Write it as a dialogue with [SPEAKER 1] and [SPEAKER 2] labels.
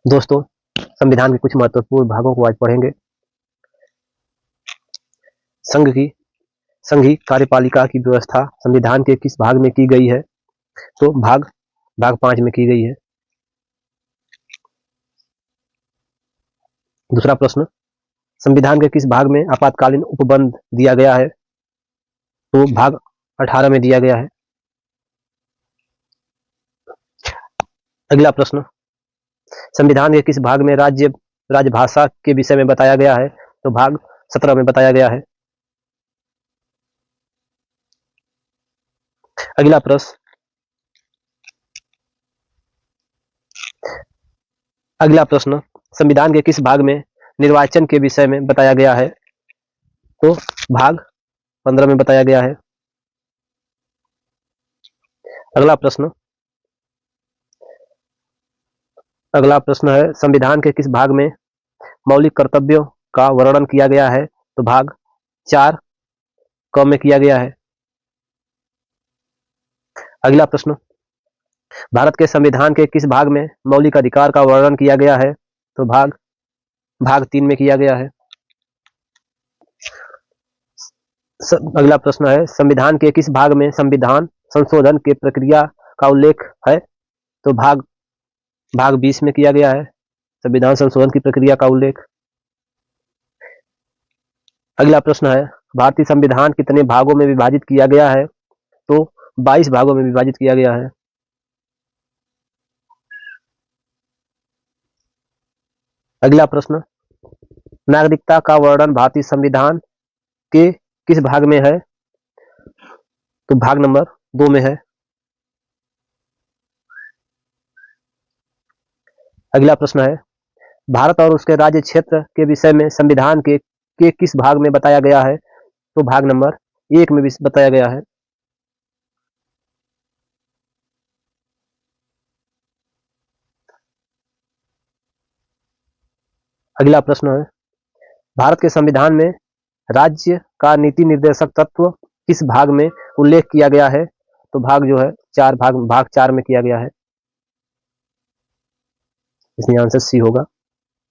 [SPEAKER 1] दोस्तों, संविधान के कुछ महत्वपूर्ण भागों को आज पढ़ेंगे। संघ की संघीय कार्यपालिका की व्यवस्था संविधान के किस भाग में की गई है? तो भाग 5 में की गई है। दूसरा प्रश्न, संविधान के किस भाग में आपातकालीन उपबंध दिया गया है? तो भाग 18 में दिया गया है। अगला प्रश्न, संविधान के किस भाग में राजभाषा के विषय में बताया गया है? तो भाग 17 में बताया गया है। अगला प्रश्न, संविधान के किस भाग में निर्वाचन के विषय में बताया गया है? तो भाग 15 में बताया गया है। अगला प्रश्न है, संविधान के किस भाग में मौलिक कर्तव्यों का वर्णन किया गया है? तो भाग 4 क में किया गया है। अगला प्रश्न, भारत के संविधान के किस भाग में मौलिक अधिकार का वर्णन किया गया है? तो भाग 3 में किया गया है। अगला प्रश्न है, संविधान के किस भाग में संविधान संशोधन के प्रक्रिया का उल्लेख है? तो भाग 20 में किया गया है संविधान संशोधन की प्रक्रिया का उल्लेख। अगला प्रश्न है, भारतीय संविधान कितने भागों में विभाजित किया गया है? तो 22 भागों में विभाजित किया गया है। अगला प्रश्न, नागरिकता का वर्णन भारतीय संविधान के किस भाग में है? तो भाग नंबर 2 में है। अगला प्रश्न है, भारत और उसके राज्य क्षेत्र के विषय में संविधान के किस भाग में बताया गया है? तो भाग नंबर 1 में भी बताया गया है। अगला प्रश्न है, भारत के संविधान में राज्य का नीति निर्देशक तत्व किस भाग में उल्लेख किया गया है? तो भाग जो है भाग 4 में किया गया है। इसमें आंसर सी होगा।